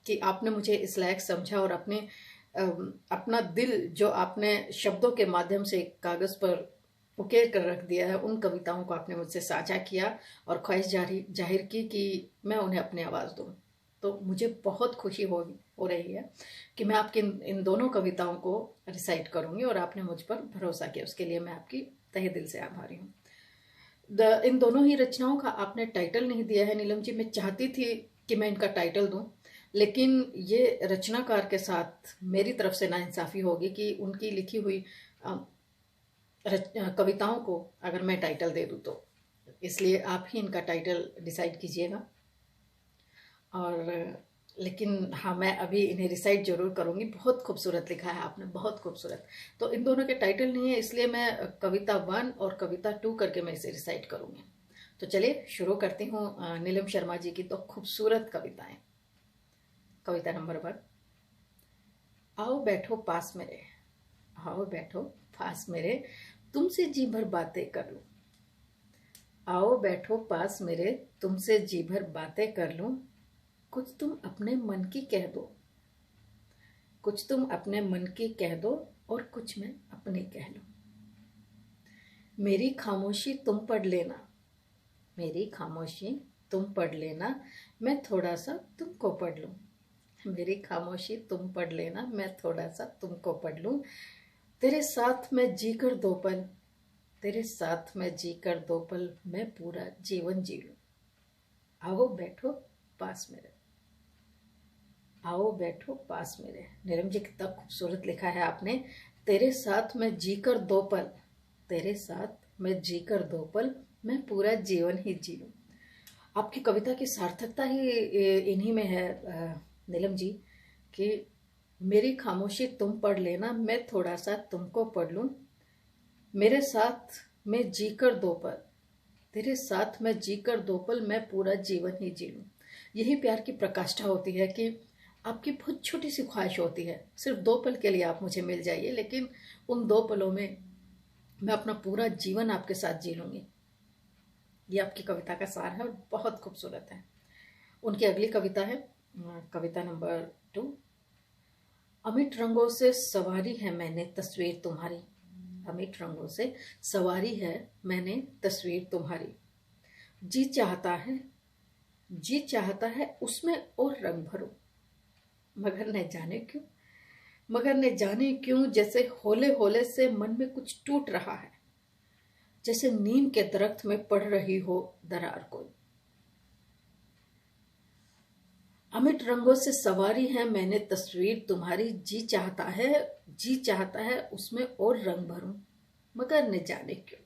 कि आपने मुझे इस लायक समझा और अपना दिल जो आपने शब्दों के माध्यम से कागज पर उकेर कर रख दिया है, उन कविताओं को आपने मुझसे साझा किया और ख्वाहिश जाहिर की कि मैं उन्हें अपनी आवाज़ दूं। तो मुझे बहुत खुशी हो रही है कि मैं आपकी इन दोनों कविताओं को रिसाइट करूंगी और आपने मुझ पर भरोसा किया, उसके लिए मैं आपकी तहे दिल से आभारी हूँ। इन दोनों ही रचनाओं का आपने टाइटल नहीं दिया है नीलम जी। मैं चाहती थी कि मैं इनका टाइटल दूं, लेकिन ये रचनाकार के साथ मेरी तरफ से नाइंसाफी होगी कि उनकी लिखी हुई कविताओं को अगर मैं टाइटल दे दूं तो, इसलिए आप ही इनका टाइटल डिसाइड कीजिएगा। और लेकिन हाँ, मैं अभी इन्हें रिसाइट जरूर करूंगी। बहुत खूबसूरत लिखा है आपने, बहुत खूबसूरत। तो इन दोनों के टाइटल नहीं है, इसलिए मैं कविता 1 और कविता 2 करके मैं इसे रिसाइट करूंगी। तो चलिए शुरू करती हूँ नीलम शर्मा जी की दो खूबसूरत कविताएं। कविता नंबर 1। आओ बैठो पास मेरे, आओ बैठो पास मेरे, तुमसे जी भर बातें कर लूं। आओ बैठो पास मेरे, तुमसे जी भर बातें कर लूं। कुछ तुम अपने मन की कह दो, कुछ तुम अपने मन की कह दो और कुछ मैं अपनी कह लूं। मेरी खामोशी तुम पढ़ लेना, मेरी खामोशी तुम पढ़ लेना, मैं थोड़ा सा तुमको पढ़ लूं। मेरी खामोशी तुम पढ़ लेना, मैं थोड़ा सा तुमको पढ़ लूं। तेरे साथ मैं जीकर दो पल, तेरे साथ मैं जीकर दो पल, मैं पूरा जीवन जी लूं। आओ बैठो पास मेरे, आओ बैठो पास मेरे। नीलम जी कितना खूबसूरत लिखा है आपने। तेरे साथ मैं जीकर दो पल, तेरे साथ मैं जीकर दो पल, मैं पूरा जीवन ही जी लूं। आपकी कविता की सार्थकता ही इन्हीं में है नीलम जी, कि मेरी खामोशी तुम पढ़ लेना, मैं थोड़ा सा तुमको पढ़ लूं। मेरे साथ मैं जीकर दो पल, तेरे साथ मैं जीकर दो पल, मैं पूरा जीवन ही जी लूं। यही प्यार की प्रकाष्ठा होती है कि आपकी बहुत छोटी सी ख्वाहिश होती है, सिर्फ 2 पल के लिए आप मुझे मिल जाइए, लेकिन उन 2 पलों में मैं अपना पूरा जीवन आपके साथ जी लूंगी। ये आपकी कविता का सार है और बहुत खूबसूरत है। उनकी अगली कविता है कविता नंबर 2। अमिट रंगों से सवारी है मैंने तस्वीर तुम्हारी, अमिट रंगों से सवारी है मैंने तस्वीर तुम्हारी। जी चाहता है, जी चाहता है उसमें और रंग भरो, मगर न जाने क्यों, मगर न जाने क्यों, जैसे होले होले से मन में कुछ टूट रहा है, जैसे नीम के दरख्त में पड़ रही हो दरार कोई। अमिट रंगों से सवारी है मैंने तस्वीर तुम्हारी, जी चाहता है, जी चाहता है उसमें और रंग भरूं, मगर न जाने क्यों,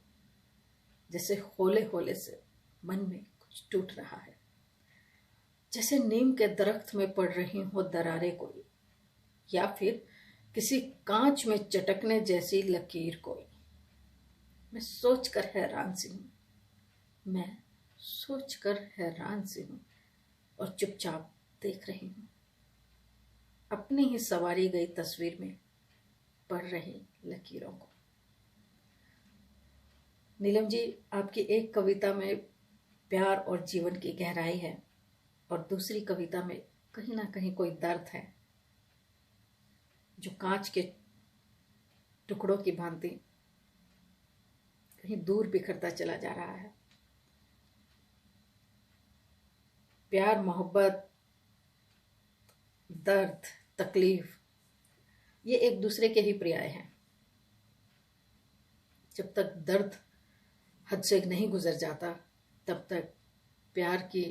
जैसे होले होले से मन में कुछ टूट रहा है, जैसे नीम के दरख्त में पड़ रही हो दरारें कोई, या फिर किसी कांच में चटकने जैसी लकीर कोई। मैं सोचकर हैरान सी हूं, मैं सोचकर हैरान सी हूं और चुपचाप देख रही हूं अपनी ही सवारी गई तस्वीर में पड़ रही लकीरों को। नीलम जी, आपकी एक कविता में प्यार और जीवन की गहराई है और दूसरी कविता में कहीं ना कहीं कोई दर्द है जो कांच के टुकड़ों की भांति कहीं दूर बिखरता चला जा रहा है। प्यार, मोहब्बत, दर्द, तकलीफ, ये एक दूसरे के ही पर्याय हैं। जब तक दर्द हद से नहीं गुजर जाता, तब तक प्यार की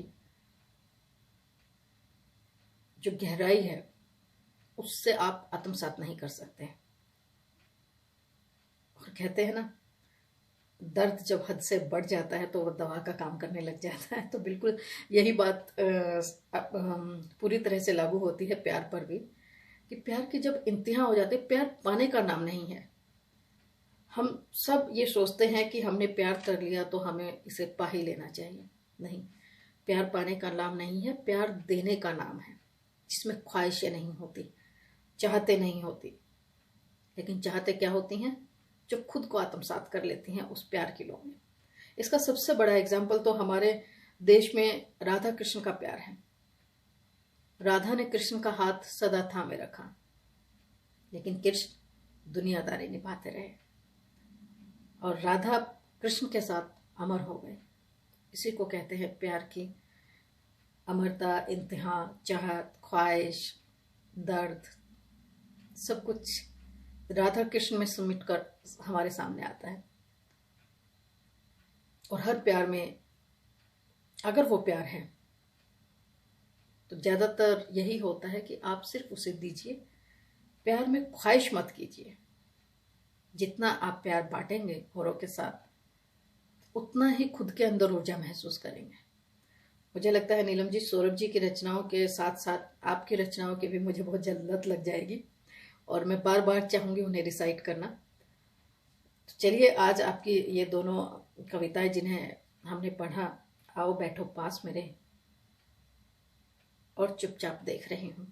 जो गहराई है उससे आप आत्मसात नहीं कर सकते। और कहते हैं ना, दर्द जब हद से बढ़ जाता है तो वो दवा का काम करने लग जाता है। तो बिल्कुल यही बात पूरी तरह से लागू होती है प्यार पर भी, कि प्यार की जब इंतहा हो जाती है, प्यार पाने का नाम नहीं है। हम सब ये सोचते हैं कि हमने प्यार कर लिया तो हमें इसे पा ही लेना चाहिए। नहीं, प्यार पाने का नाम नहीं है, प्यार देने का नाम है, जिसमें ख्वाहिशें नहीं होती, चाहते नहीं होती। लेकिन चाहते क्या होती हैं? जो खुद को आत्मसात कर लेती हैं उस प्यार की लौ में। इसका सबसे बड़ा एग्जाम्पल तो हमारे देश में राधा कृष्ण का प्यार है। राधा ने कृष्ण का हाथ सदा थामे रखा, लेकिन कृष्ण दुनियादारी निभाते रहे और राधा कृष्ण के साथ अमर हो गए। इसी को कहते हैं प्यार की अमरता, इंतहा, चाहत, ख्वाहिश, दर्द, सब कुछ राधा कृष्ण में समेट कर हमारे सामने आता है। और हर प्यार में अगर वो प्यार है तो ज्यादातर यही होता है कि आप सिर्फ उसे दीजिए, प्यार में ख्वाहिश मत कीजिए। जितना आप प्यार बांटेंगे औरों के साथ उतना ही खुद के अंदर ऊर्जा महसूस करेंगे। मुझे लगता है नीलम जी, सौरभ जी की रचनाओं के साथ साथ आपकी रचनाओं की भी मुझे बहुत जल्द लत लग जाएगी और मैं बार बार चाहूंगी उन्हें रिसाइट करना। तो चलिए, आज आपकी ये दोनों कविताएं जिन्हें हमने पढ़ा, आओ बैठो पास मेरे और चुपचाप देख रही हूँ।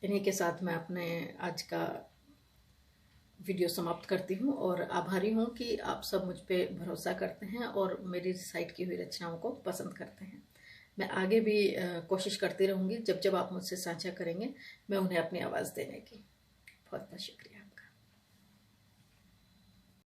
इन्हीं के साथ मैं अपने आज का वीडियो समाप्त करती हूँ और आभारी हूँ कि आप सब मुझ पे भरोसा करते हैं और मेरी रिसाइट की हुई रचनाओं को पसंद करते हैं। मैं आगे भी कोशिश करती रहूँगी, जब जब आप मुझसे साझा करेंगे मैं उन्हें अपनी आवाज़ देने की। बहुत बहुत शुक्रिया।